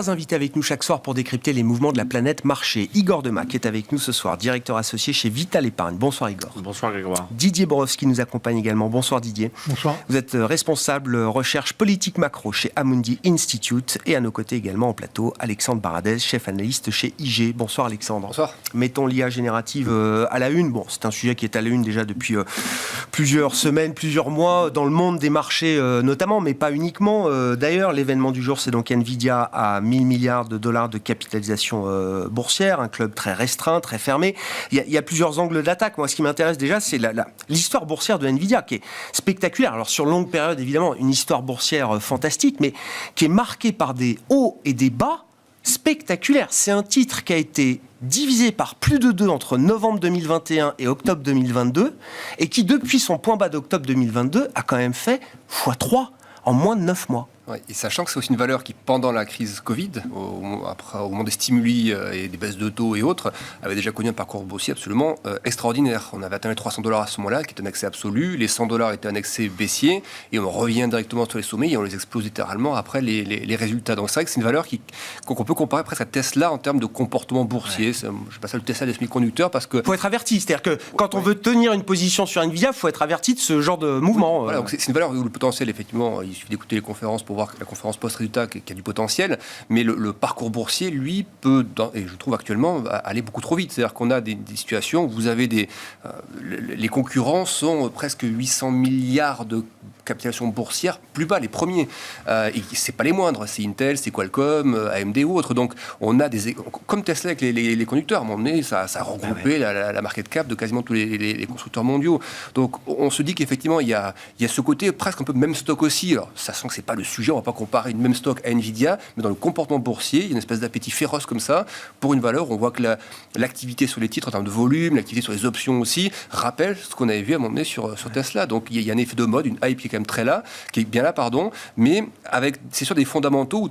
3 invités avec nous chaque soir pour décrypter les mouvements de la planète marché. Igor Demac est avec nous ce soir, directeur associé chez Vital Épargne. Bonsoir Igor. Bonsoir Grégoire. Didier Borowski nous accompagne également. Bonsoir Didier. Bonsoir. Vous êtes responsable recherche politique macro chez Amundi Institute et à nos côtés également en plateau, Alexandre Baradez, chef analyste chez IG. Bonsoir Alexandre. Bonsoir. Mettons l'IA générative à la une. Bon, c'est un sujet qui est à la une déjà depuis plusieurs semaines, plusieurs mois dans le monde des marchés notamment, mais pas uniquement. D'ailleurs, l'événement du jour, c'est donc Nvidia à 1000 milliards de dollars de capitalisation boursière, un club très restreint, très fermé. Il y a plusieurs angles d'attaque. Moi, ce qui m'intéresse déjà, c'est l'histoire boursière de Nvidia, qui est spectaculaire. Alors, sur longue période, évidemment, une histoire boursière fantastique, mais qui est marquée par des hauts et des bas spectaculaires. C'est un titre qui a été divisé par plus de 2 entre novembre 2021 et octobre 2022, et qui, depuis son point bas d'octobre 2022, a quand même fait x3 en moins de 9 mois. Ouais, et sachant que c'est aussi une valeur qui, pendant la crise Covid, au moment des stimuli et des baisses de taux et autres, avait déjà connu un parcours boursier absolument extraordinaire. On avait atteint les $300 à ce moment-là, qui est un accès absolu. Les $100 étaient un accès baissier. Et on revient directement sur les sommets et on les explose littéralement après les résultats. Donc c'est vrai que c'est une valeur qu'on peut comparer presque à Tesla en termes de comportement boursier. Ouais. Je ne sais pas ça le Tesla des semi-conducteurs parce que... Il faut être averti. C'est-à-dire que quand on veut tenir une position sur Nvidia, il faut être averti de ce genre de mouvement. Voilà, donc c'est une valeur où le potentiel, effectivement, il suffit d'écouter les conférences pour voir la conférence post-résultat qui a du potentiel, mais le parcours boursier, lui, peut, et je trouve actuellement, aller beaucoup trop vite. C'est-à-dire qu'on a des situations où vous avez les concurrents sont presque 800 milliards de capitalisation boursière plus bas, les premiers. Et c'est pas les moindres, c'est Intel, c'est Qualcomm, AMD ou autres. Donc on a comme Tesla avec les conducteurs, à un moment donné, ça a regroupé la market cap de quasiment tous les constructeurs mondiaux. Donc on se dit qu'effectivement, il y a ce côté presque un peu même stock aussi. Alors ça sent que c'est pas le sujet, on va pas comparer une même stock à Nvidia, mais dans le comportement boursier, il y a une espèce d'appétit féroce comme ça pour une valeur. On voit que l'activité sur les titres en termes de volume, l'activité sur les options aussi, rappelle ce qu'on avait vu à un moment donné sur Tesla. Donc il y a un effet de mode, une hype qui est quand même qui est bien là, mais c'est sur des fondamentaux où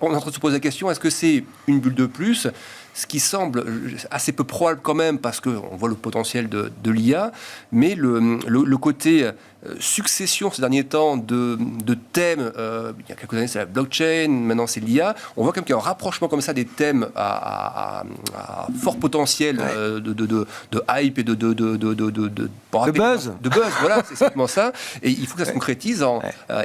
on est en train de se poser la question, est-ce que c'est une bulle de plus ? Ce qui semble assez peu probable quand même, parce qu'on voit le potentiel de l'IA, mais le côté succession ces derniers temps de thèmes, il y a quelques années c'est la blockchain, maintenant c'est l'IA, on voit quand même qu'il y a un rapprochement comme ça des thèmes à fort potentiel de hype et de buzz. De buzz, voilà, c'est exactement ça. Et il faut que ça se concrétise.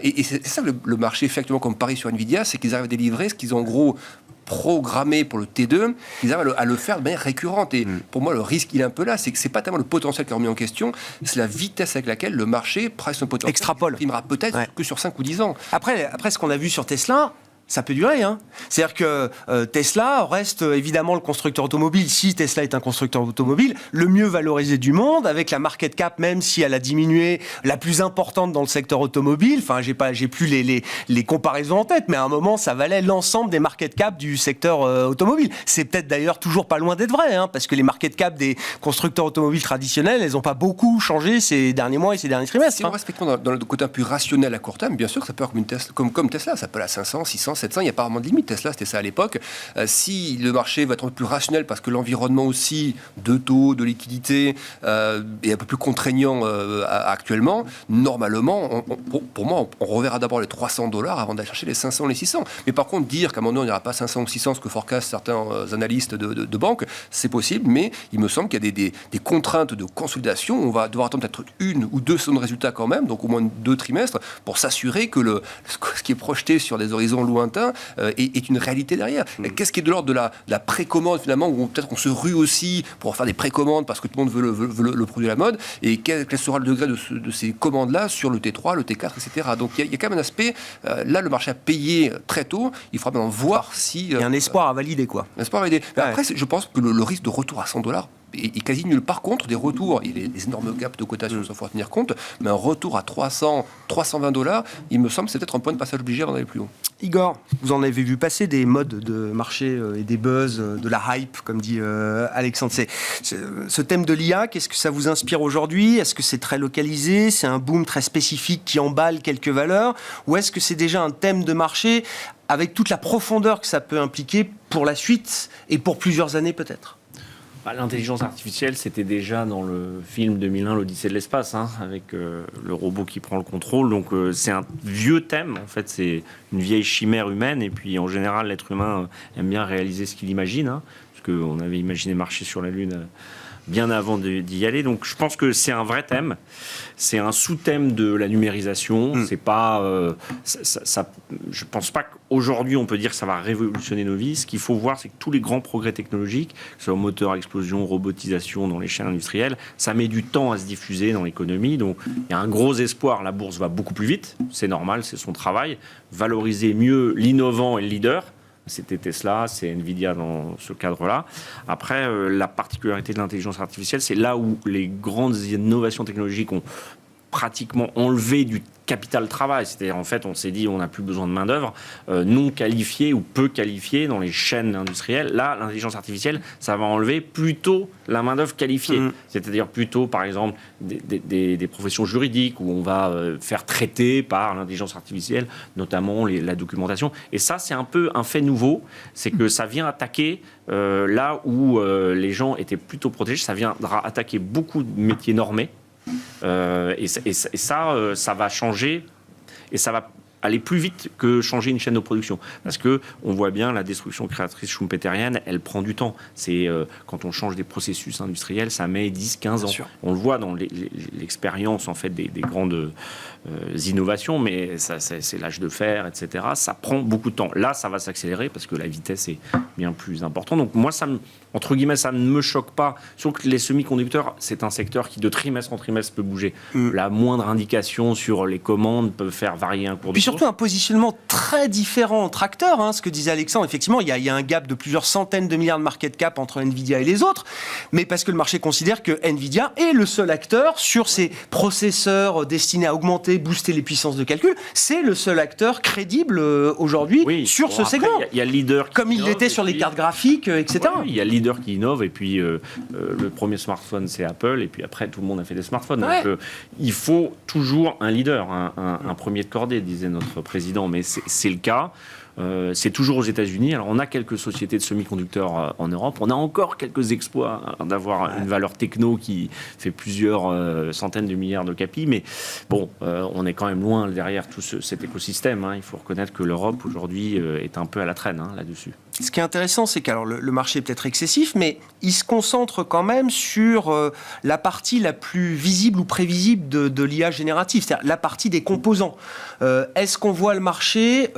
Et c'est ça que le marché fait actuellement comme pari sur Nvidia, c'est qu'ils arrivent à délivrer ce qu'ils ont en gros programmé pour le T2, ils arrivent à le faire de manière récurrente. Et pour moi, le risque, il est un peu là. C'est que c'est pas tellement le potentiel qui est remis en question, c'est la vitesse avec laquelle le marché presse son potentiel. Extrapole. Il ne peut-être que sur 5 ou 10 ans. Après, ce qu'on a vu sur Tesla, ça peut durer. C'est-à-dire que Tesla reste évidemment le constructeur automobile, si Tesla est un constructeur automobile, le mieux valorisé du monde, avec la market cap, même si elle a diminué, la plus importante dans le secteur automobile. Enfin, j'ai plus les comparaisons en tête, mais à un moment, ça valait l'ensemble des market cap du secteur automobile. C'est peut-être d'ailleurs toujours pas loin d'être vrai, parce que les market cap des constructeurs automobiles traditionnels, elles n'ont pas beaucoup changé ces derniers mois et ces derniers trimestres. Si on respecte dans le côté un peu rationnel à court terme, bien sûr que ça peut être comme Tesla, ça peut aller à 500, 600, 700, il n'y a pas vraiment de limite. Tesla, c'était ça à l'époque. Si le marché va être un peu plus rationnel parce que l'environnement aussi de taux, de liquidité est un peu plus contraignant actuellement, normalement, pour moi, on reverra d'abord les $300 avant d'aller chercher les 500, les 600. Mais par contre, dire qu'à un moment donné, on n'ira pas 500 ou 600, ce que forecastent certains analystes de banque, c'est possible, mais il me semble qu'il y a des contraintes de consolidation. On va devoir attendre peut-être 1 ou 2 semaines de résultats quand même, donc au moins 2 trimestres, pour s'assurer que ce qui est projeté sur des horizons lointains est une réalité derrière. Qu'est-ce qui est de l'ordre de la précommande finalement, où peut-être qu'on se rue aussi pour faire des précommandes parce que tout le monde veut le produit à la mode, et quel sera le degré de ces commandes-là sur le T3, le T4, etc. Donc il y a quand même un aspect, là le marché a payé très tôt, il faudra maintenant voir si... Il y a un espoir à valider, quoi. Un espoir à valider. Mais après, je pense que le risque de retour à $100 est quasi nul. Par contre, des retours, il y a des énormes gaps de cotation, il faut tenir compte, mais un retour à 300, $320, il me semble, c'est peut-être un point de passage obligé avant d'aller plus haut. Igor, vous en avez vu passer des modes de marché et des buzz, de la hype, comme dit Alexandre. Ce thème de l'IA, qu'est-ce que ça vous inspire aujourd'hui ? Est-ce que c'est très localisé ? C'est un boom très spécifique qui emballe quelques valeurs ? Ou est-ce que c'est déjà un thème de marché avec toute la profondeur que ça peut impliquer pour la suite et pour plusieurs années peut-être ? L'intelligence artificielle, c'était déjà dans le film 2001, l'Odyssée de l'espace, avec le robot qui prend le contrôle. Donc c'est un vieux thème, en fait, c'est une vieille chimère humaine. Et puis en général, l'être humain aime bien réaliser ce qu'il imagine, parce qu'on avait imaginé marcher sur la Lune bien avant d'y aller. Donc je pense que c'est un vrai thème. C'est un sous-thème de la numérisation. C'est pas, je pense pas qu'aujourd'hui on peut dire que ça va révolutionner nos vies. Ce qu'il faut voir, c'est que tous les grands progrès technologiques, que ce soit moteur à explosion, robotisation dans les chaînes industrielles, ça met du temps à se diffuser dans l'économie. Donc il y a un gros espoir. La bourse va beaucoup plus vite. C'est normal, c'est son travail. Valoriser mieux l'innovant et le leader. C'était Tesla, c'est Nvidia dans ce cadre-là. Après, la particularité de l'intelligence artificielle, c'est là où les grandes innovations technologiques ont pratiquement enlevé du capital travail. C'est-à-dire, en fait, on s'est dit on n'a plus besoin de main-d'œuvre non qualifiée ou peu qualifiée dans les chaînes industrielles. Là, l'intelligence artificielle, ça va enlever plutôt la main-d'œuvre qualifiée. C'est-à-dire plutôt, par exemple, des professions juridiques où on va faire traiter par l'intelligence artificielle, notamment la documentation. Et ça, c'est un peu un fait nouveau. C'est que ça vient attaquer là où les gens étaient plutôt protégés. Ça viendra attaquer beaucoup de métiers normés. Et ça va changer et ça va aller plus vite que changer une chaîne de production. Parce que on voit bien la destruction créatrice schumpeterienne, elle prend du temps. C'est quand on change des processus industriels, ça met 10-15 ans. Sûr. On le voit dans l'expérience en fait des grandes innovations, mais c'est l'âge de fer, etc. Ça prend beaucoup de temps. Là, ça va s'accélérer parce que la vitesse est bien plus importante. Donc moi, entre guillemets, ça ne me choque pas. Sauf que les semi-conducteurs, c'est un secteur qui de trimestre en trimestre peut bouger. La moindre indication sur les commandes peut faire varier un cours de course. Surtout un positionnement très différent entre acteurs, ce que disait Alexandre. Effectivement, il y a un gap de plusieurs centaines de milliards de market cap entre Nvidia et les autres, mais parce que le marché considère que Nvidia est le seul acteur sur ces processeurs destinés à augmenter, booster les puissances de calcul. C'est le seul acteur crédible aujourd'hui sur ce segment. Il y a le leader comme il l'était sur les cartes graphiques, etc. Il y a le leader qui innove, et puis le premier smartphone, c'est Apple, et puis après, tout le monde a fait des smartphones. Donc, il faut toujours un leader, un premier de cordée, disait notre président, mais c'est le cas. C'est toujours aux États-Unis. Alors, on a quelques sociétés de semi-conducteurs en Europe. On a encore quelques exploits d'avoir une valeur techno qui fait plusieurs centaines de milliards de capi. Mais bon, on est quand même loin derrière tout cet écosystème. Il faut reconnaître que l'Europe, aujourd'hui, est un peu à la traîne là-dessus. Ce qui est intéressant, c'est que le marché est peut-être excessif, mais il se concentre quand même sur la partie la plus visible ou prévisible de l'IA générative, c'est-à-dire la partie des composants. Est-ce qu'on voit le marché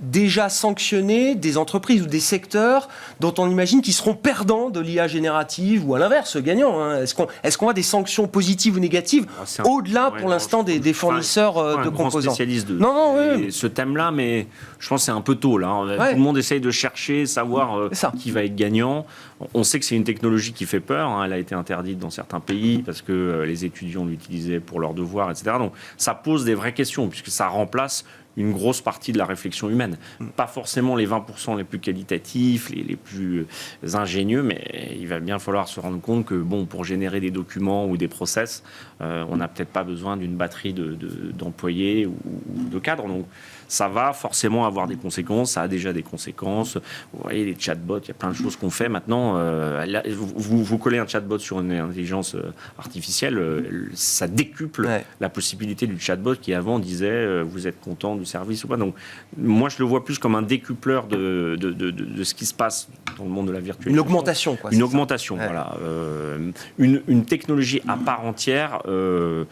déjà sanctionner des entreprises ou des secteurs dont on imagine qu'ils seront perdants de l'IA générative ou à l'inverse, gagnants. Est-ce qu'on a des sanctions positives ou négatives au-delà pour l'instant des fournisseurs de composants? Spécialiste de ce thème-là, mais je pense que c'est un peu tôt. Tout le monde essaye de chercher, savoir qui va être gagnant. On sait que c'est une technologie qui fait peur. Elle a été interdite dans certains pays parce que les étudiants l'utilisaient pour leurs devoirs, etc. Donc ça pose des vraies questions puisque ça remplace une grosse partie de la réflexion humaine. Pas forcément les 20% les plus qualitatifs, les plus ingénieux, mais il va bien falloir se rendre compte que, pour générer des documents ou des process, on n'a peut-être pas besoin d'une batterie d'employés ou de cadres. Donc, ça va forcément avoir des conséquences. Ça a déjà des conséquences. Vous voyez, les chatbots, il y a plein de choses qu'on fait maintenant. Vous collez un chatbot sur une intelligence artificielle, ça décuple la possibilité du chatbot qui, avant, disait vous êtes content du service ou pas. Donc, moi, je le vois plus comme un décupleur de ce qui se passe dans le monde de la virtualisation. Une augmentation, quoi. Une augmentation, voilà. Une technologie à part entière, je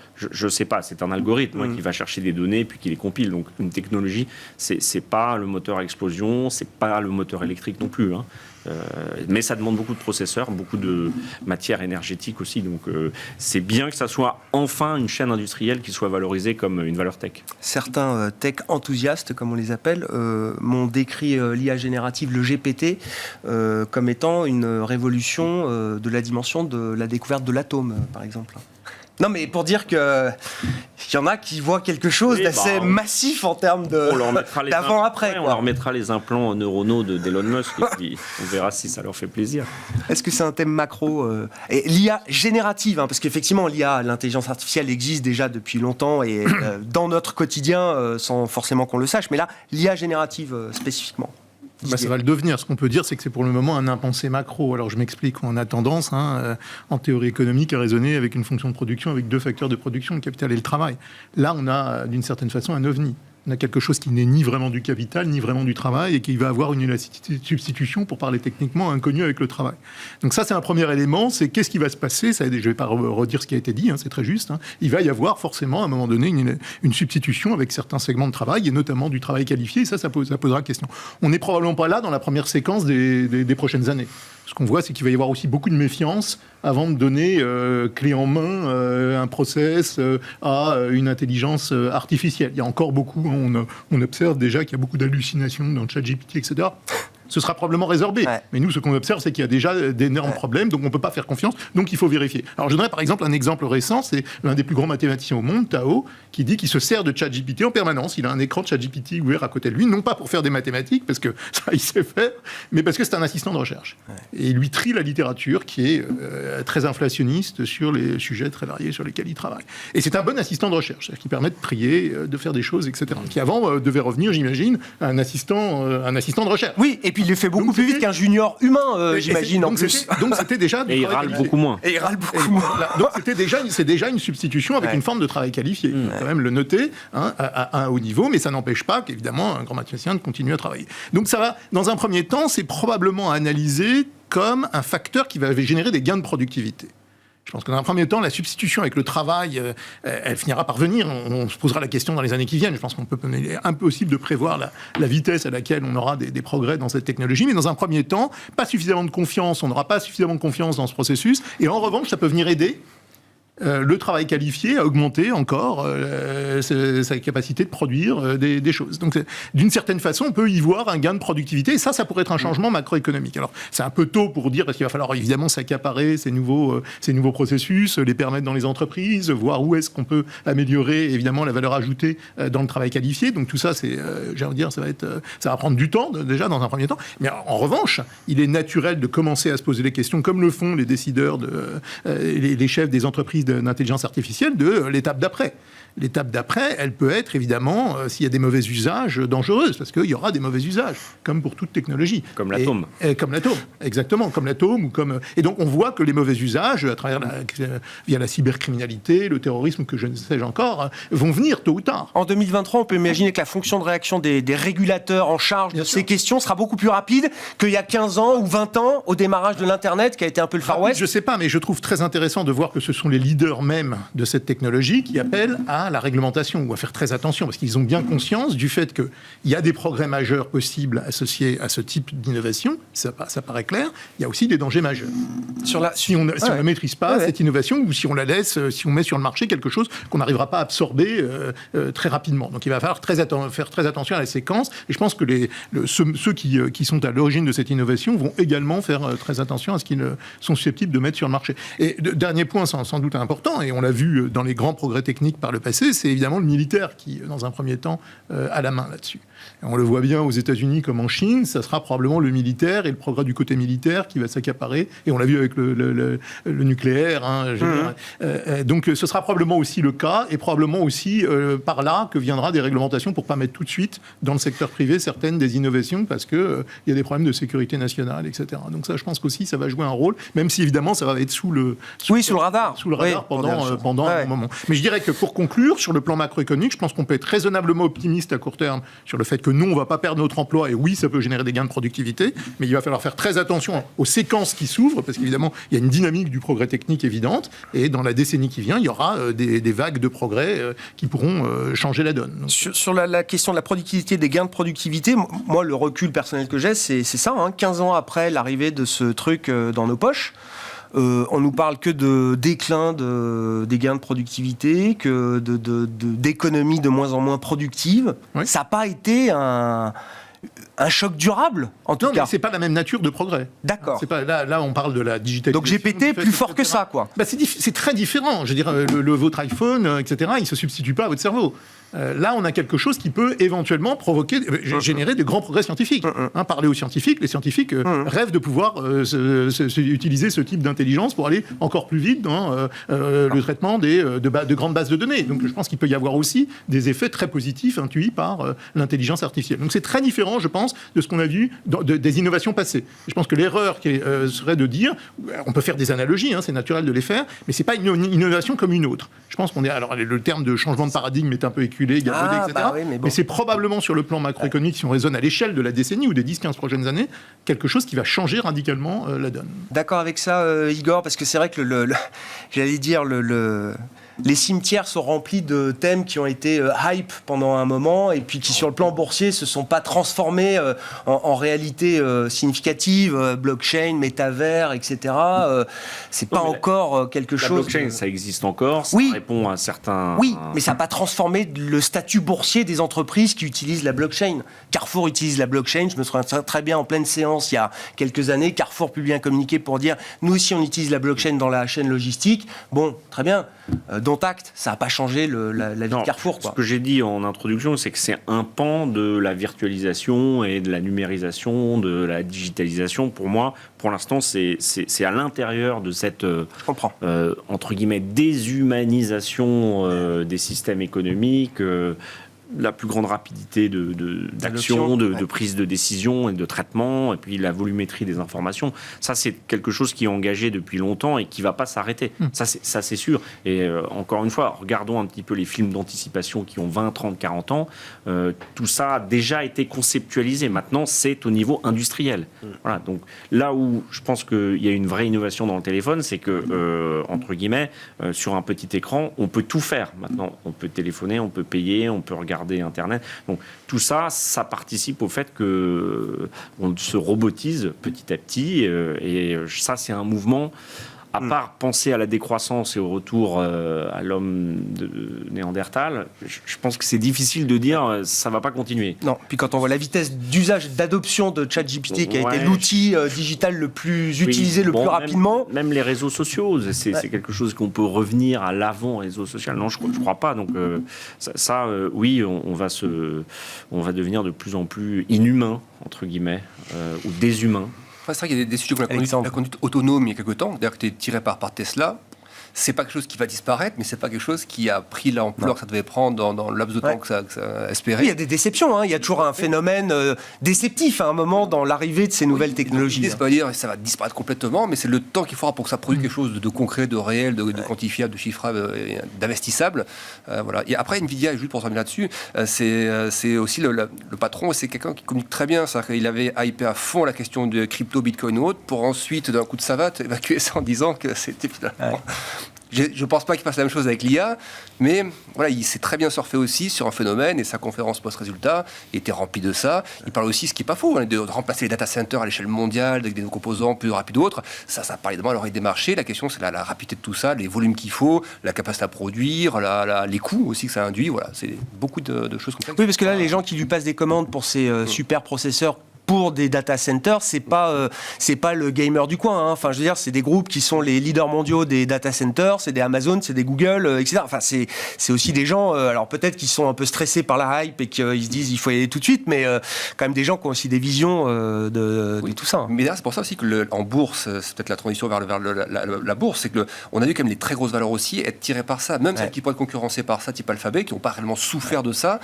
ne sais pas, c'est un algorithme qui va chercher des données puis qui les compile. Donc, une technologie, c'est pas le moteur à explosion, c'est pas le moteur électrique non plus. Mais ça demande beaucoup de processeurs, beaucoup de matière énergétique aussi. Donc, c'est bien que ça soit enfin une chaîne industrielle qui soit valorisée comme une valeur tech. Certains tech enthousiastes, comme on les appelle, m'ont décrit l'IA générative, le GPT, comme étant une révolution de la dimension de la découverte de l'atome, par exemple. Non, mais pour dire qu'il y en a qui voient quelque chose d'assez massif en termes d'avant-après. On leur mettra les implants neuronaux d'Elon Musk et puis on verra si ça leur fait plaisir. Est-ce que c'est un thème macro et l'IA générative, parce qu'effectivement, l'intelligence artificielle existe déjà depuis longtemps et dans notre quotidien, sans forcément qu'on le sache, mais là, l'IA générative spécifiquement. Ça va le devenir. Ce qu'on peut dire, c'est que c'est pour le moment un impensé macro. Alors je m'explique, on a tendance, en théorie économique, à raisonner avec une fonction de production, avec deux facteurs de production, le capital et le travail. Là, on a d'une certaine façon un ovni. On a quelque chose qui n'est ni vraiment du capital, ni vraiment du travail, et qui va avoir une élasticité de substitution, pour parler techniquement, inconnue avec le travail. Donc ça, c'est un premier élément, c'est qu'est-ce qui va se passer. Ça, je ne vais pas redire ce qui a été dit, c'est très juste. Il va y avoir forcément, à un moment donné, une substitution avec certains segments de travail, et notamment du travail qualifié, et ça posera question. On n'est probablement pas là dans la première séquence des prochaines années. Ce qu'on voit, c'est qu'il va y avoir aussi beaucoup de méfiance avant de donner clé en main un process à une intelligence artificielle. Il y a encore beaucoup, on observe déjà qu'il y a beaucoup d'hallucinations dans le ChatGPT, etc. Ce sera probablement résorbé. Ouais. Mais nous, ce qu'on observe, c'est qu'il y a déjà d'énormes problèmes, donc on ne peut pas faire confiance, donc il faut vérifier. Alors je donnerai par exemple un exemple récent, c'est l'un des plus grands mathématiciens au monde, Tao, qui dit qu'il se sert de ChatGPT en permanence. Il a un écran de ChatGPT ouvert à côté de lui, non pas pour faire des mathématiques, parce que ça, il sait faire, mais parce que c'est un assistant de recherche. Ouais. Et il lui trie la littérature qui est très inflationniste sur les sujets très variés sur lesquels il travaille. Et c'est un bon assistant de recherche, c'est-à-dire qui permet de trier, de faire des choses, etc. Qui avant devait revenir, j'imagine, à un assistant de recherche. Oui, et puis il le fait beaucoup plus vite qu'un junior humain, j'imagine, en plus. Donc c'était déjà... Et il râle beaucoup moins. Et il râle beaucoup moins. Donc c'est déjà une substitution avec une forme de travail qualifié. Il faut quand même le noter à un haut niveau, mais ça n'empêche pas qu'évidemment un grand mathématicien de continuer à travailler. Donc ça va, dans un premier temps, c'est probablement analysé comme un facteur qui va générer des gains de productivité. Je pense que dans un premier temps, la substitution avec le travail, elle finira par venir. On se posera la question dans les années qui viennent. Je pense qu'il est impossible de prévoir la vitesse à laquelle on aura des progrès dans cette technologie. Mais dans un premier temps, pas suffisamment de confiance. On n'aura pas suffisamment de confiance dans ce processus. Et en revanche, ça peut venir aider le travail qualifié à augmenter encore sa capacité de produire des choses. Donc, d'une certaine façon, on peut y voir un gain de productivité. Et ça pourrait être un changement macroéconomique. Alors, c'est un peu tôt pour dire, parce qu'il va falloir évidemment s'accaparer ces nouveaux processus, les permettre dans les entreprises, voir où est-ce qu'on peut améliorer, évidemment, la valeur ajoutée dans le travail qualifié. Donc, tout ça, j'ai envie de dire, ça va prendre du temps, déjà, dans un premier temps. Mais en revanche, il est naturel de commencer à se poser les questions, comme le font les décideurs, les chefs des entreprises d'intelligence artificielle, de l'étape d'après. L'étape d'après, elle peut être évidemment, s'il y a des mauvais usages, dangereuse, parce qu'il y aura des mauvais usages, comme pour toute technologie. Comme l'atome. Comme l'atome, exactement, comme l'atome. Et donc on voit que les mauvais usages, à travers via la cybercriminalité, le terrorisme, que je ne sais encore, vont venir tôt ou tard. En 2023, on peut imaginer que la fonction de réaction des régulateurs en charge de ces questions sera beaucoup plus rapide qu'il y a 15 ans ou 20 ans, au démarrage de l'Internet, qui a été un peu le Far West. Je ne sais pas, mais je trouve très intéressant de voir que ce sont les leaders même de cette technologie qui appellent à la réglementation, ou à faire très attention, parce qu'ils ont bien conscience du fait qu'il y a des progrès majeurs possibles associés à ce type d'innovation, ça paraît clair, il y a aussi des dangers majeurs. Si on ne maîtrise pas cette innovation, ou si on la laisse, si on met sur le marché quelque chose qu'on n'arrivera pas à absorber très rapidement. Donc il va falloir faire très attention à la séquence, et je pense que ceux qui sont à l'origine de cette innovation vont également faire très attention à ce qu'ils sont susceptibles de mettre sur le marché. Et dernier point sans doute important, et on l'a vu dans les grands progrès techniques par le passé, c'est évidemment le militaire qui, dans un premier temps, a la main là-dessus. Et on le voit bien aux États-Unis comme en Chine, ça sera probablement le militaire et le progrès du côté militaire qui va s'accaparer. Et on l'a vu avec le nucléaire. Donc ce sera probablement aussi le cas, et probablement aussi par là que viendra des réglementations pour ne pas mettre tout de suite dans le secteur privé certaines des innovations, parce qu'il y a des problèmes de sécurité nationale, etc. Donc ça, je pense qu'aussi, ça va jouer un rôle, même si évidemment, ça va être sous le radar. Sous le radar pendant un moment. Mais je dirais que pour conclure, sur le plan macroéconomique, je pense qu'on peut être raisonnablement optimiste à court terme sur le fait que nous, on ne va pas perdre notre emploi, et oui, ça peut générer des gains de productivité, mais il va falloir faire très attention aux séquences qui s'ouvrent, parce qu'évidemment, il y a une dynamique du progrès technique évidente, et dans la décennie qui vient, il y aura des vagues de progrès qui pourront changer la donne. Donc, sur la question de la productivité, des gains de productivité, moi, le recul personnel que j'ai, c'est ça, 15 ans après l'arrivée de ce truc dans nos poches, on nous parle que de déclin des gains de productivité, que d'économies de moins en moins productives. Oui. Ça n'a pas été un choc durable, en tout cas. Non, mais c'est pas la même nature de progrès. D'accord. C'est pas, là, on parle de la digitalisation. Donc GPT plus fort que ça, quoi. C'est très différent. Je veux dire, votre iPhone, etc., il ne se substitue pas à votre cerveau. Là, on a quelque chose qui peut éventuellement générer de grands progrès scientifiques. Parler aux scientifiques, les scientifiques rêvent de pouvoir utiliser ce type d'intelligence pour aller encore plus vite dans le traitement de grandes bases de données. Donc je pense qu'il peut y avoir aussi des effets très positifs intuits par l'intelligence artificielle. Donc c'est très différent, je pense, de ce qu'on a vu des innovations passées. Je pense que l'erreur serait de dire, on peut faire des analogies, c'est naturel de les faire, mais c'est pas une innovation comme une autre. Je pense qu'on est... Alors le terme de changement de paradigme est un peu éculé, galvaudé, etc. Oui, mais bon. Mais c'est probablement sur le plan macroéconomique, si on raisonne à l'échelle de la décennie ou des 10-15 prochaines années, quelque chose qui va changer radicalement la donne. D'accord avec ça, Igor, parce que c'est vrai que j'allais dire les cimetières sont remplis de thèmes qui ont été hype pendant un moment et puis qui, sur le plan boursier, se sont pas transformés en réalité significative. Blockchain, métavers, etc. C'est pas encore quelque chose... La blockchain, ça existe encore. Ça répond à certains... Oui, mais ça n'a pas transformé le statut boursier des entreprises qui utilisent la blockchain. Carrefour utilise la blockchain. Je me souviens très bien, en pleine séance, il y a quelques années, Carrefour publie un communiqué pour dire « Nous aussi, on utilise la blockchain dans la chaîne logistique. » Bon, très bien. Dont acte, ça n'a pas changé la vie de Carrefour. Ce que j'ai dit en introduction, c'est que c'est un pan de la virtualisation et de la numérisation, de la digitalisation. Pour moi, pour l'instant, c'est à l'intérieur de cette entre guillemets déshumanisation des systèmes économiques. La plus grande rapidité d'action, de prise de décision et de traitement, et puis la volumétrie des informations. Ça, c'est quelque chose qui est engagé depuis longtemps et qui ne va pas s'arrêter. Ça, c'est sûr. Et encore une fois, regardons un petit peu les films d'anticipation qui ont 20, 30, 40 ans. Tout ça a déjà été conceptualisé. Maintenant, c'est au niveau industriel. Voilà. Donc, là où je pense qu'il y a une vraie innovation dans le téléphone, c'est que, entre guillemets, sur un petit écran, on peut tout faire. Maintenant, on peut téléphoner, on peut payer, on peut regarder Internet. Donc tout ça, ça participe au fait que on se robotise petit à petit. Et ça, c'est un mouvement. À part penser à la décroissance et au retour à l'homme de Néandertal, je pense que c'est difficile de dire ça va pas continuer. Non, puis quand on voit la vitesse d'usage, d'adoption de ChatGPT, qui a été l'outil digital le plus utilisé plus rapidement. Même les réseaux sociaux, c'est quelque chose qu'on peut revenir à l'avant réseau social. Non, je crois pas. Donc oui, on va devenir de plus en plus inhumain, entre guillemets, ou déshumain. C'est vrai qu'il y a des sujets comme la conduite autonome il y a quelque temps, d'ailleurs qui était tiré par Tesla. C'est pas quelque chose qui va disparaître, mais c'est pas quelque chose qui a pris l'ampleur que ça devait prendre dans le laps de temps que ça espérait. Il y a des déceptions, il y a toujours un phénomène déceptif à un moment dans l'arrivée de ces nouvelles technologies. L'idée, c'est pas dire que ça va disparaître complètement, mais c'est le temps qu'il faudra pour que ça produise quelque chose de concret, de réel, de quantifiable, de chiffrable, d'investissable. Voilà. Et après, Nvidia, juste pour terminer là-dessus, c'est aussi le patron, c'est quelqu'un qui communique très bien. C'est-à-dire qu'il avait hypé à fond la question de crypto, bitcoin ou autre, pour ensuite, d'un coup de savate, évacuer ça en disant que c'était finalement... Je ne pense pas qu'il fasse la même chose avec l'IA, mais voilà, il s'est très bien surfé aussi sur un phénomène et sa conférence post-résultat était remplie de ça. Il parle aussi, ce qui n'est pas faux, de remplacer les data centers à l'échelle mondiale avec des composants plus rapides ou autres. Ça parle évidemment à l'oreille des marchés. La question, c'est la rapidité de tout ça, les volumes qu'il faut, la capacité à produire, les coûts aussi que ça induit. Voilà, c'est beaucoup de choses comme ça. Oui, parce que là, les gens qui lui passent des commandes pour ces super processeurs pour des data centers, c'est pas le gamer du coin. Enfin, je veux dire, c'est des groupes qui sont les leaders mondiaux des data centers, c'est des Amazon, c'est des Google, etc. Enfin, c'est aussi des gens, alors peut-être qu'ils sont un peu stressés par la hype et qu'ils se disent il faut y aller tout de suite, mais quand même des gens qui ont aussi des visions de tout ça. Mais d'ailleurs, c'est pour ça aussi que en bourse, c'est peut-être la transition vers la bourse, c'est que on a vu quand même les très grosses valeurs aussi être tirées par ça, même celles qui pourraient être concurrencées par ça, type Alphabet, qui n'ont pas réellement souffert de ça,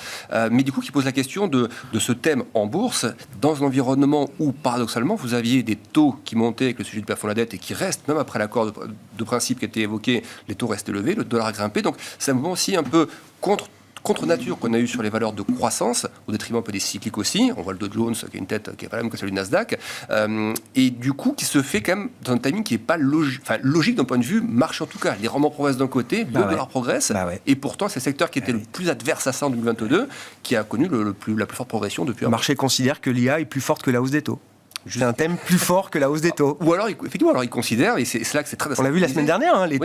mais du coup qui posent la question de ce thème en bourse dans un environnement où, paradoxalement, vous aviez des taux qui montaient avec le sujet du plafond de la dette et qui restent, même après l'accord de principe qui a été évoqué, les taux restent élevés, le dollar a grimpé. Donc, c'est un mouvement aussi un peu contre nature qu'on a eu sur les valeurs de croissance, au détriment un peu des cycliques aussi. On voit le Dow Jones qui a une tête qui est pas la même que celle du Nasdaq. Et du coup, qui se fait quand même dans un timing qui n'est pas logique d'un point de vue marché en tout cas. Les rendements progressent d'un côté, le dollar progresse. Et pourtant, c'est le secteur qui était le plus adverse à ça en 2022 qui a connu la plus forte progression depuis un Le marché considère que l'IA est plus forte que la hausse des taux. C'est un thème plus fort que la hausse des taux. Ou alors, effectivement, alors ils considèrent, et c'est là que c'est très... On l'a vu la semaine dernière, hein, les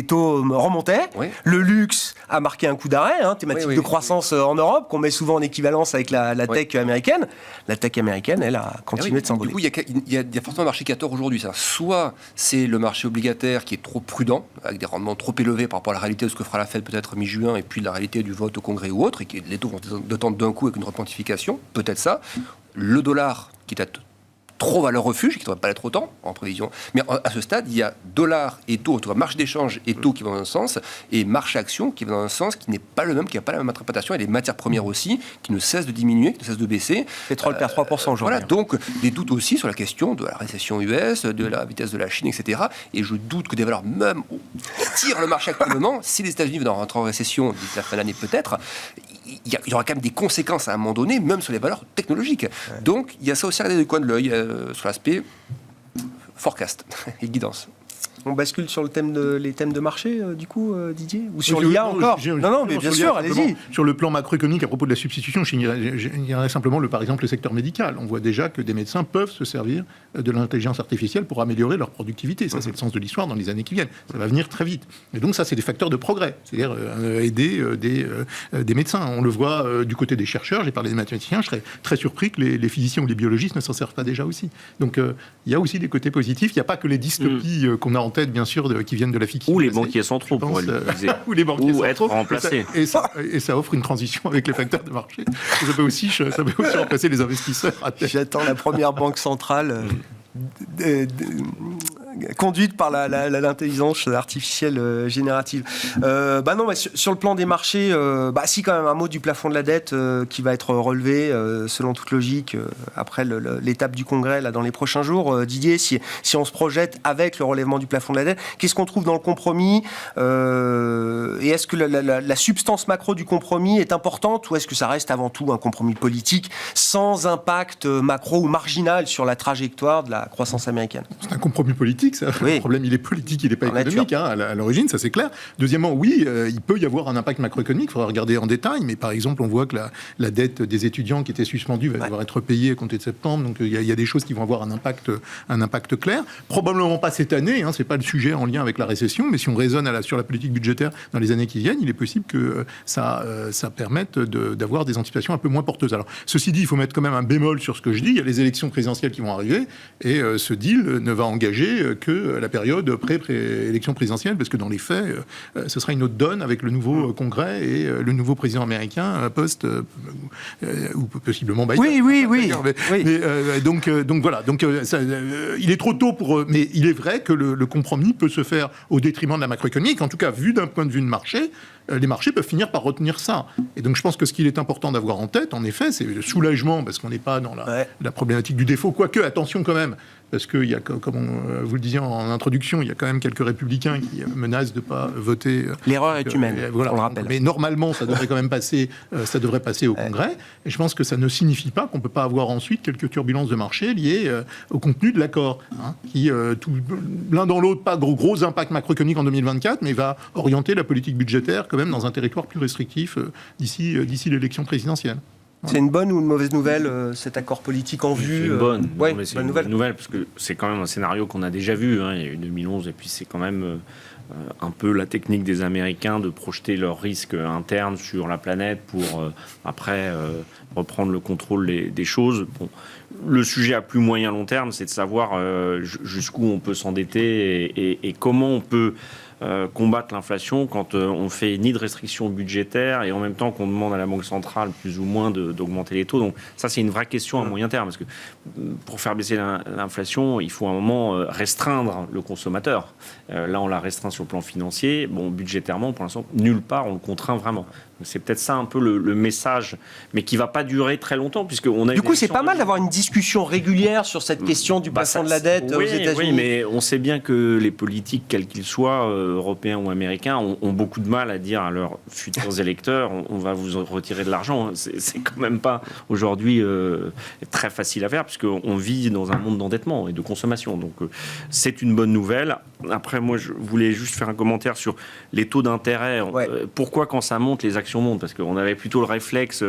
taux remontaient, le luxe a marqué un coup d'arrêt, thématique de croissance en Europe, qu'on met souvent en équivalence avec la tech américaine. La tech américaine, elle a continué de s'envoler. Du coup, il y a forcément un marché qui a tort aujourd'hui. Soit c'est le marché obligataire qui est trop prudent, avec des rendements trop élevés par rapport à la réalité de ce que fera la Fed peut-être mi-juin, et puis la réalité du vote au Congrès ou autre, et que les taux vont détendre d'un coup avec une repentification, peut-être ça. Le dollar, qui est à trop valeur refuge, qui ne devrait pas l'être autant en prévision. Mais à ce stade, il y a dollar et taux, en tout cas marché d'échange et taux qui vont dans un sens, et marché action qui va dans un sens qui n'est pas le même, qui n'a pas la même interprétation, et les matières premières aussi, qui ne cessent de diminuer, qui ne cessent de baisser. Pétrole perd 3% aujourd'hui. Voilà, donc des doutes aussi sur la question de la récession US, de la vitesse de la Chine, etc. Et je doute que des valeurs même tirent le marché actuellement. Si les États-Unis vont rentrer en récession d'ici la fin de l'année peut-être, il y aura quand même des conséquences à un moment donné, même sur les valeurs technologiques. Ouais. Donc, il y a ça aussi à regarder du coin de l'œil sur l'aspect forecast et guidance. On bascule sur les thèmes de marché, du coup, Didier ? Ou sur l'IA encore ? Non, mais bien sûr, allez-y. Sur le plan macroéconomique, à propos de la substitution, je dirais simplement, par exemple, le secteur médical. On voit déjà que des médecins peuvent se servir de l'intelligence artificielle pour améliorer leur productivité. Ça, c'est le sens de l'histoire dans les années qui viennent. Ça va venir très vite. Et donc, ça, c'est des facteurs de progrès. C'est-à-dire aider des médecins. On le voit du côté des chercheurs. J'ai parlé des mathématiciens. Je serais très surpris que les physiciens ou les biologistes ne s'en servent pas déjà aussi. Donc, il y a aussi des côtés positifs. Il n'y a pas que les dystopies qu'on a en tête, bien sûr, qui viennent de la fiction. Ou les banquiers centraux, pour l'utiliser. Ou les banquiers centraux. Être remplacés. Et ça offre une transition avec les facteurs de marché. Ça peut aussi remplacer les investisseurs. J'attends la première banque centrale conduite par l'intelligence artificielle générative. Sur le plan des marchés, si quand même un mot du plafond de la dette qui va être relevé selon toute logique après l'étape du Congrès là, dans les prochains jours. Didier, si on se projette avec le relèvement du plafond de la dette, qu'est-ce qu'on trouve dans le compromis et est-ce que la substance macro du compromis est importante ou est-ce que ça reste avant tout un compromis politique sans impact macro ou marginal sur la trajectoire de la croissance américaine? C'est un compromis politique. Ça. Oui. Le problème, il est politique, il n'est pas économique à l'origine, ça c'est clair. Deuxièmement, oui, il peut y avoir un impact macroéconomique, il faudra regarder en détail, mais par exemple, on voit que la dette des étudiants qui était suspendue va devoir être payée à compter de septembre, donc il y a des choses qui vont avoir un impact clair. Probablement pas cette année, c'est pas le sujet en lien avec la récession, mais si on raisonne sur la politique budgétaire dans les années qui viennent, il est possible que ça permette d'avoir des anticipations un peu moins porteuses. Alors, ceci dit, il faut mettre quand même un bémol sur ce que je dis, il y a les élections présidentielles qui vont arriver, et ce deal ne va engager que la période pré-élection présidentielle, parce que dans les faits, ce sera une autre donne avec le nouveau Congrès et le nouveau président américain ou possiblement Biden. Oui. Donc voilà. Il est trop tôt mais il est vrai que le compromis peut se faire au détriment de la macroéconomie. En tout cas, vu d'un point de vue de marché, les marchés peuvent finir par retenir ça. Et donc je pense que ce qu'il est important d'avoir en tête, en effet, c'est le soulagement, parce qu'on n'est pas dans la problématique du défaut. Quoique, attention quand même, parce que, comme vous le disiez en introduction, il y a quand même quelques républicains qui menacent de ne pas voter. L'erreur est humaine, voilà. On le rappelle. Mais normalement, ça devrait quand même passer, au Congrès. Et je pense que ça ne signifie pas qu'on ne peut pas avoir ensuite quelques turbulences de marché liées au contenu de l'accord, qui, l'un dans l'autre, pas gros impact macroéconomique en 2024, mais va orienter la politique budgétaire quand même dans un territoire plus restrictif d'ici l'élection présidentielle. C'est une bonne ou une mauvaise nouvelle, cet accord politique en vue? C'est une bonne. C'est une bonne nouvelle, parce que c'est quand même un scénario qu'on a déjà vu. Il y a eu 2011, et puis c'est quand même un peu la technique des Américains de projeter leurs risques internes sur la planète pour après reprendre le contrôle des choses. Bon, le sujet à plus moyen long terme, c'est de savoir jusqu'où on peut s'endetter et comment on peut combattre l'inflation quand on fait ni de restrictions budgétaires et en même temps qu'on demande à la Banque centrale plus ou moins d'augmenter les taux. Donc ça, c'est une vraie question à moyen terme, parce que pour faire baisser l'inflation, il faut à un moment restreindre le consommateur. Là, on l'a restreint sur le plan financier. Bon, budgétairement, pour l'instant, nulle part on le contraint vraiment. C'est peut-être ça un peu le message, mais qui ne va pas durer très longtemps, puisqu'on a... Du coup, c'est pas mal d'avoir une discussion régulière sur cette question du plafond de la dette aux États-Unis. Oui, mais on sait bien que les politiques, quels qu'ils soient, européens ou américains, ont beaucoup de mal à dire à leurs futurs électeurs on va vous retirer de l'argent. C'est quand même pas aujourd'hui très facile à faire, puisqu'on vit dans un monde d'endettement et de consommation. Donc c'est une bonne nouvelle. après, moi, je voulais juste faire un commentaire sur les taux d'intérêt. Pourquoi, quand ça monte, les actions montent? Parce qu'on avait plutôt le réflexe,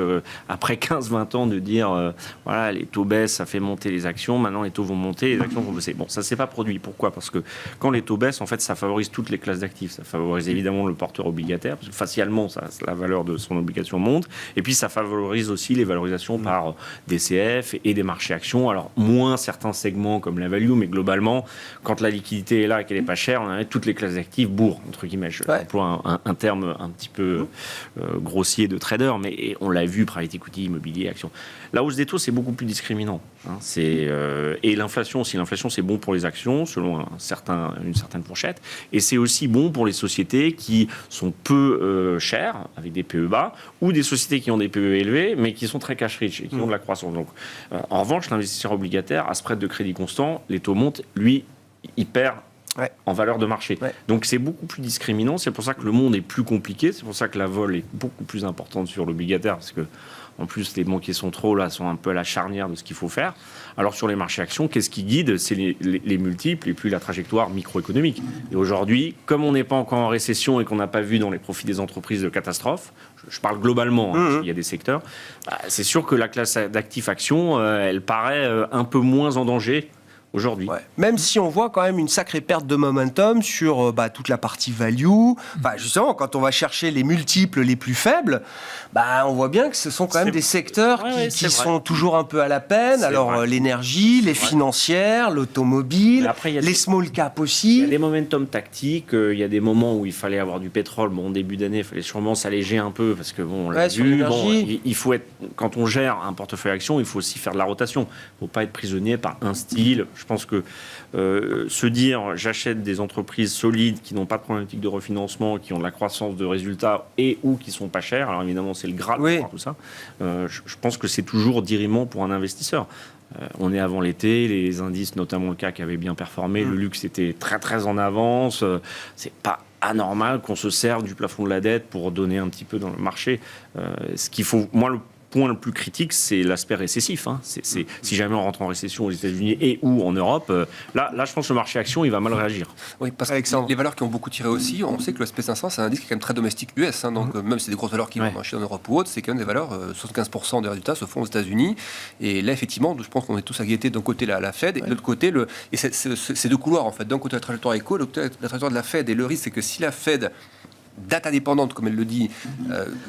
après 15-20 ans, de dire voilà, les taux baissent, ça fait monter les actions. Maintenant, les taux vont monter, les actions vont baisser. Bon, ça ne s'est pas produit. Pourquoi? Parce que quand les taux baissent, en fait, ça favorise toutes les classes d'actifs. Ça favorise évidemment le porteur obligataire, parce que facialement, la valeur de son obligation monte. Et puis, ça favorise aussi les valorisations par DCF et des marchés actions. Alors, moins certains segments comme la value, mais globalement, quand la liquidité est là et qu'elle n'est pas chère, on a toutes les classes d'actifs bourrent, entre guillemets. J'emploie un terme un petit peu grossier de trader, mais on l'a vu, private equity, immobilier, actions. La hausse des taux, c'est beaucoup plus discriminant. Et l'inflation aussi. L'inflation, c'est bon pour les actions, selon une certaine fourchette. Et c'est aussi bon pour les sociétés qui sont peu chères, avec des PE bas, ou des sociétés qui ont des PE élevés, mais qui sont très cash rich et qui ont de la croissance. Donc, en revanche, l'investisseur obligataire, à spread de crédit constant, les taux montent, lui, il perd en valeur de marché. Donc c'est beaucoup plus discriminant, c'est pour ça que le monde est plus compliqué, c'est pour ça que la vol est beaucoup plus importante sur l'obligataire, parce que en plus les banquiers sont un peu à la charnière de ce qu'il faut faire. Alors sur les marchés actions, qu'est-ce qui guide? C'est les multiples et puis la trajectoire microéconomique. Et aujourd'hui, comme on n'est pas encore en récession et qu'on n'a pas vu dans les profits des entreprises de catastrophe, je parle globalement, il y a des secteurs, c'est sûr que la classe d'actifs actions, elle paraît un peu moins en danger aujourd'hui. Même si on voit quand même une sacrée perte de momentum sur toute la partie value. Justement, quand on va chercher les multiples les plus faibles, on voit bien que ce sont quand même des secteurs qui sont toujours un peu à la peine. Alors, l'énergie, les financières, l'automobile, les small cap aussi. Il y a des momentum tactiques. Il y a des moments où il fallait avoir du pétrole. Bon, au début d'année, il fallait sûrement s'alléger un peu parce que, on l'a vu. Il faut être, quand on gère un portefeuille action, il faut aussi faire de la rotation. Il ne faut pas être prisonnier par un style. Je pense que se dire j'achète des entreprises solides qui n'ont pas de problématique de refinancement, qui ont de la croissance de résultats et ou qui sont pas chères, alors évidemment c'est le Graal de tout ça, je pense que c'est toujours dirimant pour un investisseur. On est avant l'été, les indices, notamment le CAC, avaient bien performé, le luxe était très très en avance, c'est pas anormal qu'on se serve du plafond de la dette pour donner un petit peu dans le marché. Ce qu'il faut, moi, le point le plus critique, c'est l'aspect récessif. Si jamais on rentre en récession aux États-Unis et ou en Europe, là, je pense que le marché action, il va mal réagir. Oui, parce que les valeurs qui ont beaucoup tiré aussi, on sait que le SP500, c'est un indice qui est quand même très domestique US. Donc, même si c'est des grosses valeurs qui vont marcher en Europe ou autre, c'est quand même des valeurs, 75% des résultats se font aux États-Unis. Et là, effectivement, je pense qu'on est tous à guetter d'un côté la Fed et de l'autre côté, et c'est deux couloirs, en fait. D'un côté, la trajectoire éco, de l'autre côté, la trajectoire de la Fed. Et le risque, c'est que si la Fed date indépendante, comme elle le dit,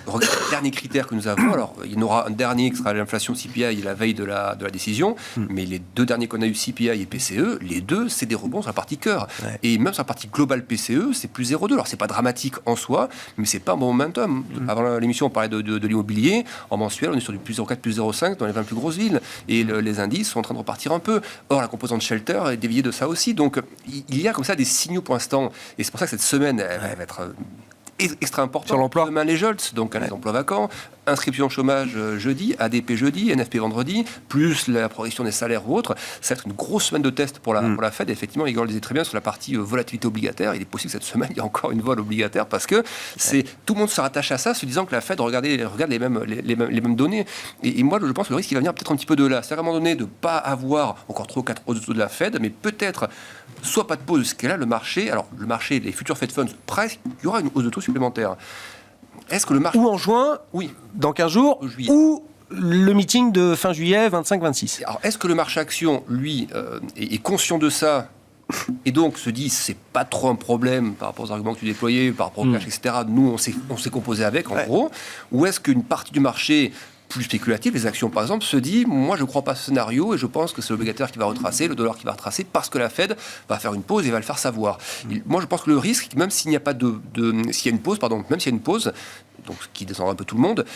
regarde le dernier critère que nous avons. Alors, il y en aura un dernier qui sera l'inflation CPI la veille de la décision, mais les deux derniers qu'on a eu, CPI et PCE, les deux, c'est des rebonds sur la partie cœur. Et même sur la partie globale PCE, c'est plus 0,2. Alors, c'est pas dramatique en soi, mais c'est pas un bon momentum. Avant l'émission, on parlait de l'immobilier. En mensuel, on est sur du plus 0,4, plus 0,5 dans les 20 plus grosses villes. Et les indices sont en train de repartir un peu. Or, la composante shelter est déviée de ça aussi. Donc, il y a comme ça des signaux pour l'instant. Et c'est pour ça que cette semaine, elle va être extra important. Sur l'emploi. Demain, les JOLTS, donc un emploi vacant, inscription au chômage jeudi, ADP jeudi, NFP vendredi, plus la progression des salaires ou autre. Ça va être une grosse semaine de test pour la Fed. Et effectivement, Igor le disait très bien sur la partie volatilité obligataire. Il est possible que cette semaine, il y a encore une vol obligataire parce que tout le monde se rattache à ça, se disant que la Fed regarde les mêmes données. Et moi, je pense que le risque, il va venir peut-être un petit peu de là. C'est à un moment donné de ne pas avoir encore 3 ou 4 hausses de taux de la Fed, mais peut-être soit pas de pause, ce qu'est là le marché. Alors, le marché, les futurs Fed Funds, presque, il y aura une hausse de taux supplémentaire. Est-ce que le marché... Ou en juin, dans 15 jours, ou le meeting de fin juillet, 25-26. Alors, est-ce que le marché action, lui, est conscient de ça et donc se dit c'est pas trop un problème par rapport aux arguments que tu déployais, par rapport au cash, etc. Nous, on s'est composé avec, en gros. Ou est-ce qu'une partie du marché plus spéculative, les actions par exemple, se dit moi je ne crois pas à ce scénario et je pense que c'est l'obligataire qui va retracer, le dollar qui va retracer parce que la Fed va faire une pause et va le faire savoir. Moi je pense que le risque, même s'il n'y a pas s'il y a une pause, donc ce qui descendra un peu tout le monde,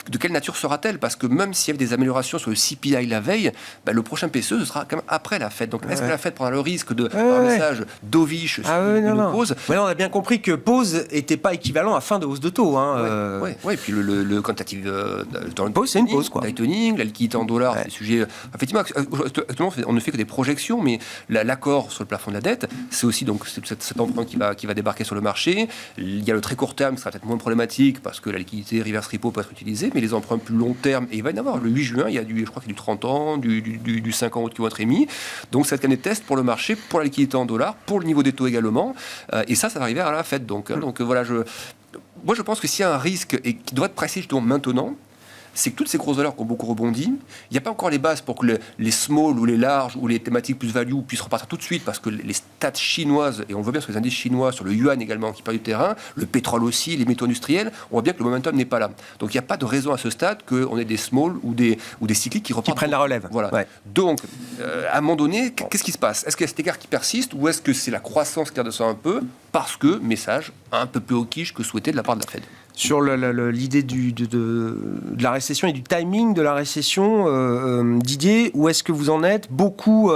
de quelle nature sera-t-elle? Parce que même s'il y avait des améliorations sur le CPI la veille, le prochain PCE ce sera quand même après la Fed. Donc est-ce que la Fed prendra le risque de faire un message dovish sur une pause? On a bien compris que pause n'était pas équivalent à fin de hausse de taux. Et puis le quantitative pause, c'est une pause, quoi. Tightening, la liquidité en dollars, c'est des sujets. Effectivement, actuellement, on ne fait que des projections, mais l'accord sur le plafond de la dette, c'est aussi donc cet emprunt qui va débarquer sur le marché. Il y a le très court terme qui sera peut-être moins problématique parce que la liquidité reverse repo peut être utilisée, mais les emprunts plus long terme, et il va y en avoir. Le 8 juin, je crois qu'il y a du 30 ans, du 5 ans qui vont être émis. Donc, cette année de test pour le marché, pour la liquidité en dollars, pour le niveau des taux également. Et ça va arriver à la Fed. Donc voilà, moi, je pense que s'il y a un risque et qui doit être pressé justement maintenant, c'est que toutes ces grosses valeurs qui ont beaucoup rebondi, il n'y a pas encore les bases pour que les small ou les larges ou les thématiques plus value puissent repartir tout de suite, parce que les stats chinoises, et on le voit bien sur les indices chinois, sur le yuan également qui perd du terrain, le pétrole aussi, les métaux industriels, on voit bien que le momentum n'est pas là. Donc il n'y a pas de raison à ce stade qu'on ait des small ou des cycliques qui repartent. Qui prennent la relève. Voilà. Ouais. Donc, à un moment donné, qu'est-ce qui se passe? Est-ce qu'il y a cet écart qui persiste, ou est-ce que c'est la croissance qui redescend un peu, parce que, message un peu plus hawkish que souhaité de la part de la Fed? Sur l'idée de la récession et du timing de la récession, Didier, où est-ce que vous en êtes? Beaucoup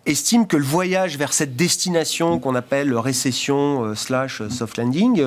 estiment que le voyage vers cette destination qu'on appelle récession / soft landing,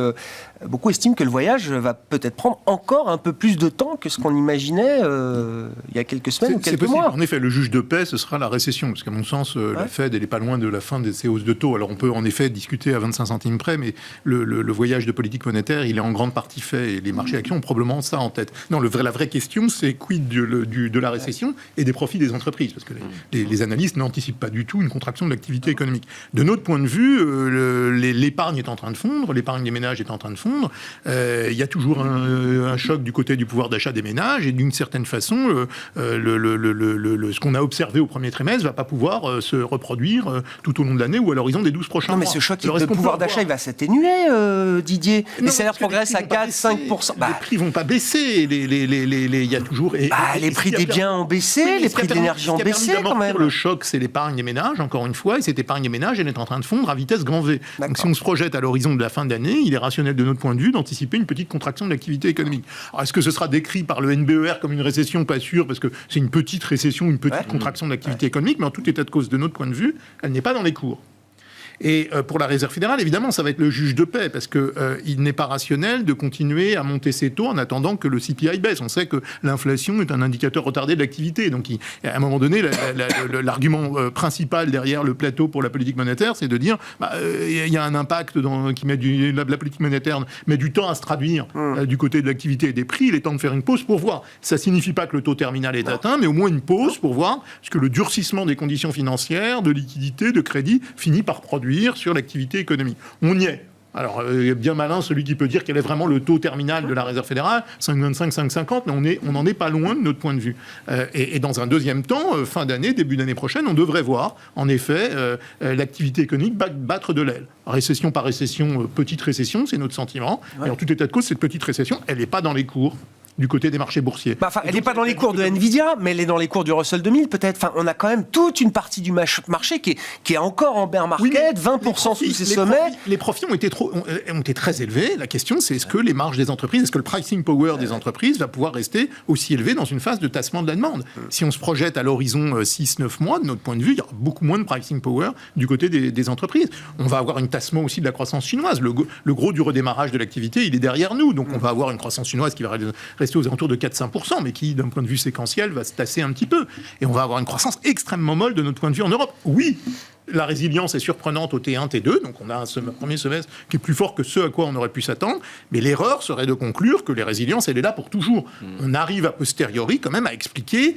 beaucoup estiment que le voyage va peut-être prendre encore un peu plus de temps que ce qu'on imaginait il y a quelques semaines ou quelques mois. En effet, le juge de paix, ce sera la récession, parce qu'à mon sens, la Fed, elle n'est pas loin de la fin de ses hausses de taux. Alors on peut en effet discuter à 25 centimes près, mais le voyage de politique monétaire, il est en grande partie fait, et les marchés actions ont probablement ça en tête. Non, la vraie question, c'est quid de la récession et des profits des entreprises, parce que les analystes n'anticipent pas du tout une contraction de l'activité économique. De notre point de vue, l'épargne est en train de fondre, l'épargne des ménages est en train de fondre. Il y a toujours un choc du côté du pouvoir d'achat des ménages, et d'une certaine façon, ce qu'on a observé au premier trimestre ne va pas pouvoir se reproduire tout au long de l'année ou à l'horizon des 12 prochains mois. Non, mais ce choc de pouvoir d'achat, il va s'atténuer, Didier. Les salaires progressent à 4-5%. Les prix ne vont pas baisser. Il y a toujours... les prix des biens ont baissé, les prix de l'énergie ont baissé quand même. Le choc, c'est l'épargne des ménages, encore une fois, et cette épargne des ménages, elle est en train de fondre à vitesse grand V. Donc si on se projette à l'horizon de la fin d'année, il est rationnel de notre point de vue d'anticiper une petite contraction de l'activité économique. Alors est-ce que ce sera décrit par le NBER comme une récession? Pas sûr, parce que c'est une petite récession, une petite contraction de l'activité économique, mais en tout état de cause, de notre point de vue, elle n'est pas dans les cours. Et pour la Réserve fédérale, évidemment, ça va être le juge de paix, parce qu'il n'est pas rationnel de continuer à monter ses taux en attendant que le CPI baisse. On sait que l'inflation est un indicateur retardé de l'activité. Donc, à un moment donné, l'argument principal derrière le plateau pour la politique monétaire, c'est de dire il y a un impact qui met la politique monétaire met du temps à se traduire du côté de l'activité et des prix. Il est temps de faire une pause pour voir. Ça ne signifie pas que le taux terminal est atteint, mais au moins une pause pour voir ce que le durcissement des conditions financières, de liquidité, de crédit, finit par produire sur l'activité économique. On y est. Alors, bien malin celui qui peut dire quel est vraiment le taux terminal de la Réserve fédérale, 5,25, 5,50, mais on n'en est pas loin de notre point de vue. Et dans un deuxième temps, fin d'année, début d'année prochaine, on devrait voir, en effet, l'activité économique battre de l'aile. Récession par récession, petite récession, c'est notre sentiment. Et en tout état de cause, cette petite récession, elle n'est pas dans les cours du côté des marchés boursiers. Elle n'est pas dans les cours de Nvidia, mais elle est dans les cours du Russell 2000 peut-être. Enfin, on a quand même toute une partie du marché qui est encore en bear market, 20% sous ses sommets. Les profits ont été très élevés. La question, c'est est-ce que les marges des entreprises, est-ce que le pricing power des entreprises va pouvoir rester aussi élevé dans une phase de tassement de la demande? Si on se projette à l'horizon 6-9 mois, de notre point de vue, il y aura beaucoup moins de pricing power du côté des entreprises. On va avoir un tassement aussi de la croissance chinoise. Le gros du redémarrage de l'activité, il est derrière nous. Donc on va avoir une croissance chinoise qui va rester aux alentours de 4-5%, mais qui, d'un point de vue séquentiel, va se tasser un petit peu. Et on va avoir une croissance extrêmement molle de notre point de vue en Europe. Oui, la résilience est surprenante au T1, T2, donc on a un premier semestre qui est plus fort que ce à quoi on aurait pu s'attendre, mais l'erreur serait de conclure que la résilience, elle est là pour toujours. On arrive a posteriori quand même à expliquer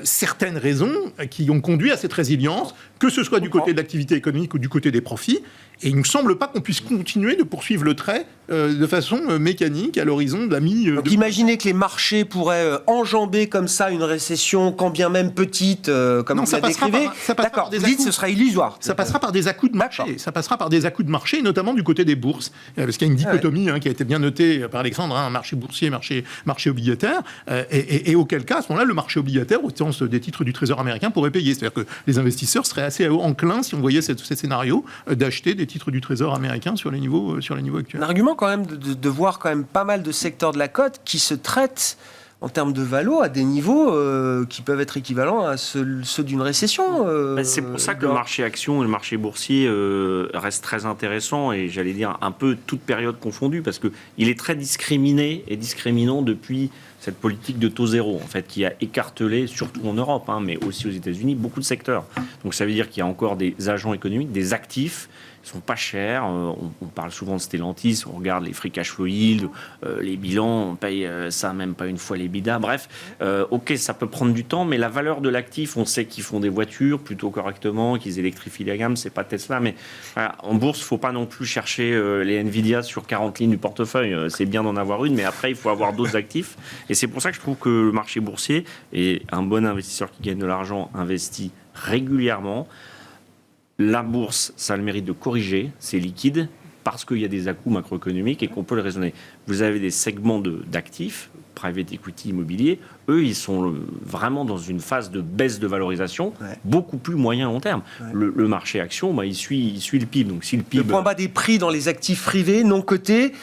certaines raisons qui ont conduit à cette résilience, que ce soit du côté de l'activité économique ou du côté des profits. Et il ne me semble pas qu'on puisse continuer de poursuivre le trait de façon mécanique à l'horizon de la mi... Donc imaginez que les marchés pourraient enjamber comme ça une récession, quand bien même petite, comme vous la décrivez. D'accord, vous dites que ce sera illusoire. Ça passera par des à-coups de marché. Ça passera par des à-coups de marché, notamment du côté des bourses. Parce qu'il y a une dichotomie qui a été bien notée par Alexandre, marché boursier, marché obligataire. Et auquel cas, à ce moment-là, le marché obligataire, au sens des titres du Trésor américain, pourrait payer. C'est-à-dire que les investisseurs seraient assez enclins, si on voyait ces scénarios, d'acheter des titres du Trésor américain sur les niveaux actuels. Un argument quand même de voir quand même pas mal de secteurs de la cote qui se traitent en termes de valo à des niveaux qui peuvent être équivalents à ceux d'une récession. C'est pour ça que le marché action et le marché boursier restent très intéressants, et j'allais dire un peu toute période confondue, parce qu'il est très discriminé et discriminant depuis cette politique de taux zéro, en fait, qui a écartelé, surtout en Europe, mais aussi aux États-Unis, beaucoup de secteurs. Donc ça veut dire qu'il y a encore des agents économiques, des actifs, sont pas chers. On parle souvent de Stellantis, on regarde les free cash flow yield, les bilans, on paye ça même pas une fois les bidas. Bref, ok, ça peut prendre du temps, mais la valeur de l'actif, on sait qu'ils font des voitures plutôt correctement, qu'ils électrifient la gamme, c'est pas Tesla, mais voilà, en bourse, faut pas non plus chercher les Nvidia sur 40 lignes du portefeuille. C'est bien d'en avoir une, mais après, il faut avoir d'autres actifs. Et c'est pour ça que je trouve que le marché boursier est un bon investisseur qui gagne de l'argent, investit régulièrement. La bourse, ça a le mérite de corriger, c'est liquide, parce qu'il y a des à-coups macroéconomiques et qu'on peut le raisonner. Vous avez des segments d'actifs, private equity, immobilier, eux, ils sont vraiment dans une phase de baisse de valorisation, beaucoup plus moyen long terme. Le marché action, bah, il suit le PIB. Donc, si le PIB... Le point bas des prix dans les actifs privés non cotés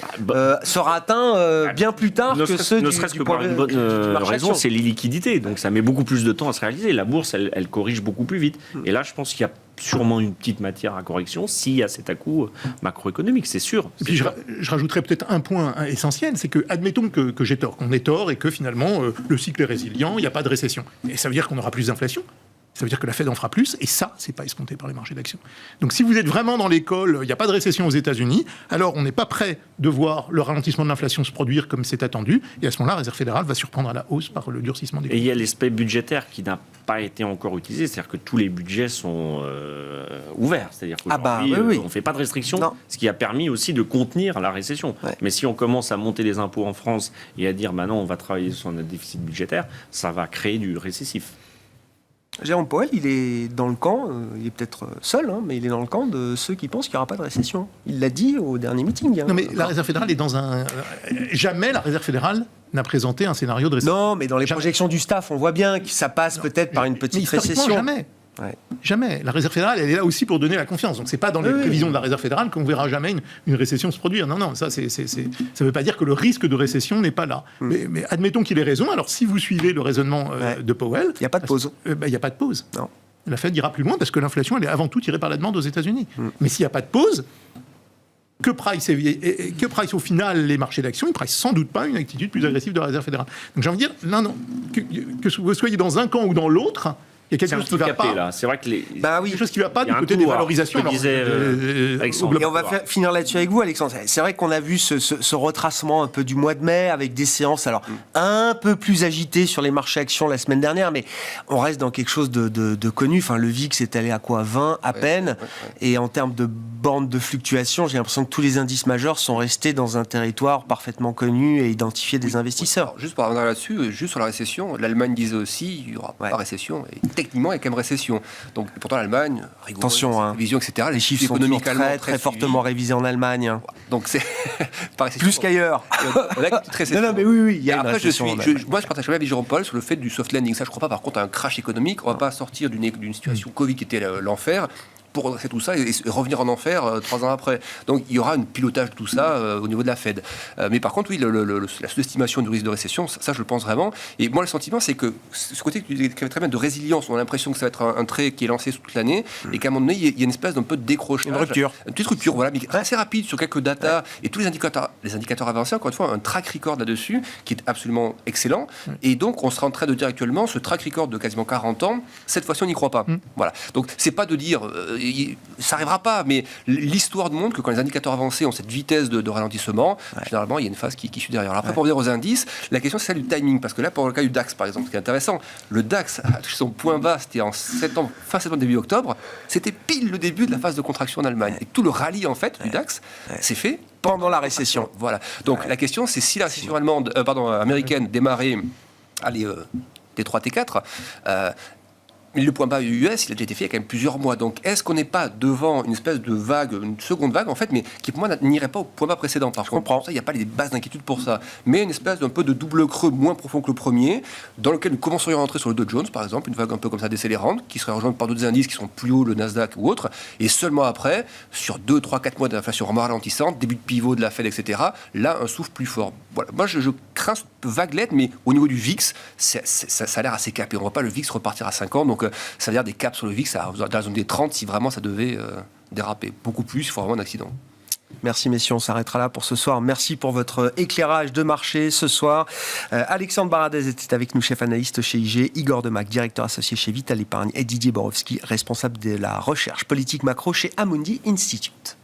sera atteint bien plus tard que ceux ne serait-ce que par une bonne raison, c'est l'illiquidité. Donc, ça met beaucoup plus de temps à se réaliser. La bourse, elle corrige beaucoup plus vite. Et là, je pense qu'il y a sûrement une petite matière à correction s'il y a cet à-coup macroéconomique, c'est sûr. Et puis je rajouterais peut-être un point essentiel, c'est que, admettons que j'ai tort, qu'on ait tort et que finalement le cycle est résilient, il n'y a pas de récession. Et ça veut dire qu'on aura plus d'inflation. Ça veut dire que la Fed en fera plus, et ça, c'est pas escompté par les marchés d'actions. Donc si vous êtes vraiment dans l'école, il n'y a pas de récession aux États-Unis, alors on n'est pas prêt de voir le ralentissement de l'inflation se produire comme c'est attendu, et à ce moment-là, la Réserve fédérale va surprendre à la hausse par le durcissement des coûts. Et il y a l'aspect budgétaire qui n'a pas été encore utilisé, c'est-à-dire que tous les budgets sont ouverts, c'est-à-dire qu'aujourd'hui, on ne fait pas de restrictions, ce qui a permis aussi de contenir la récession. Mais si on commence à monter les impôts en France et à dire, bah non, on va travailler sur notre déficit budgétaire, ça va créer du récessif. Jérôme Powell, il est dans le camp, il est peut-être seul, mais il est dans le camp de ceux qui pensent qu'il n'y aura pas de récession. Il l'a dit au dernier meeting. Non, mais la Réserve fédérale est dans un... Jamais la Réserve fédérale n'a présenté un scénario de récession. Non, mais dans les projections du staff, on voit bien que ça passe peut-être par une petite récession. Jamais. Jamais. La Réserve fédérale, elle est là aussi pour donner la confiance. Donc c'est pas dans les prévisions de la Réserve fédérale qu'on verra jamais une récession se produire. Non, ça veut pas dire que le risque de récession n'est pas là. Mais admettons qu'il ait raison. Alors si vous suivez le raisonnement de Powell, il n'y a pas de pause. Il n'y a pas de pause. Non. La Fed ira plus loin parce que l'inflation, elle est avant tout tirée par la demande aux États-Unis. Mais s'il n'y a pas de pause, que price au final les marchés d'actions, ils ne pricent sans doute pas une attitude plus agressive de la Réserve fédérale. Donc j'ai envie de dire, non, que vous soyez dans un camp ou dans l'autre, il y a quelque chose qui ne va pas. Là. C'est vrai que quelque chose qui ne va pas du côté des valorisations. Et on va finir là-dessus avec vous, Alexandre. C'est vrai qu'on a vu ce retracement un peu du mois de mai avec des séances un peu plus agitées sur les marchés actions la semaine dernière, mais on reste dans quelque chose de connu. Enfin, le VIX est allé à quoi, 20 à peine. Et en termes de bande de fluctuation, j'ai l'impression que tous les indices majeurs sont restés dans un territoire parfaitement connu et identifié des investisseurs. Alors, juste pour revenir là-dessus, juste sur la récession, l'Allemagne disait aussi il n'y aura pas de récession. Et techniquement, il y a quand même récession. Donc, pourtant, l'Allemagne, attention, vision, etc. Les chiffres sont toujours très fortement révisés en Allemagne. Donc, c'est pas récession. Plus qu'ailleurs. On a une petite récession. Non, mais oui, il y a après, une récession. Moi, je partage avec Jérôme Powell sur le fait du soft landing. Ça, je ne crois pas, par contre, à un crash économique. On ne va pas sortir d'une situation Covid qui était l'enfer pour redresser tout ça et revenir en enfer 3 ans après. Donc il y aura un pilotage de tout ça au niveau de la Fed. Mais par contre, oui, la sous-estimation du risque de récession, ça je le pense vraiment. Et moi, le sentiment, c'est que ce côté que tu décrivais très bien de résilience, on a l'impression que ça va être un trait qui est lancé toute l'année et qu'à un moment donné, il y a une espèce d'un peu de décrochage. Une rupture. Une petite rupture, voilà, mais assez rapide sur quelques datas et tous les indicateurs avancés, encore une fois, un track record là-dessus qui est absolument excellent. Et donc, on sera en train de dire actuellement, ce track record de quasiment 40 ans, cette fois-ci, on n'y croit pas. Voilà. Donc, c'est pas de dire... ça n'arrivera pas, mais l'histoire montre que quand les indicateurs avancés ont cette vitesse de ralentissement, généralement, il y a une phase qui suit derrière. Alors après, pour revenir aux indices, la question, c'est celle du timing, parce que là, pour le cas du DAX, par exemple, ce qui est intéressant, le DAX a touché son point bas, c'était en fin septembre, début octobre, c'était pile le début de la phase de contraction en Allemagne. Et tout le rallye, en fait, du DAX, s'est fait pendant la récession. Voilà. Donc, la question, c'est si la récession américaine démarrait, T3, T4, le point bas US, il a déjà été fait il y a quand même plusieurs mois. Donc, est-ce qu'on n'est pas devant une espèce de vague, une seconde vague, en fait, mais qui, pour moi, n'irait pas au point bas précédent. Par contre, ça, il n'y a pas les bases d'inquiétude pour ça. Mais une espèce d'un peu de double creux moins profond que le premier, dans lequel nous commencerions à rentrer sur le Dow Jones, par exemple, une vague un peu comme ça décélérante, qui serait rejointe par d'autres indices qui sont plus hauts, le Nasdaq ou autre. Et seulement après, sur 2, 3, 4 mois d'inflation ralentissante, début de pivot de la Fed, etc., là, un souffle plus fort. Voilà. Moi, je crains cette vaguelette, mais au niveau du VIX, ça a l'air assez capé. On ne voit pas le VIX repartir à 5 ans. Donc, ça veut dire des caps sur le VIX dans la zone des 30 si vraiment ça devait déraper. Beaucoup plus, il faut vraiment un accident. Merci messieurs, on s'arrêtera là pour ce soir. Merci pour votre éclairage de marché ce soir. Alexandre Baradez était avec nous, chef analyste chez IG, Igor Demac, directeur associé chez Vital Épargne, et Didier Borowski, responsable de la recherche politique macro chez Amundi Institute.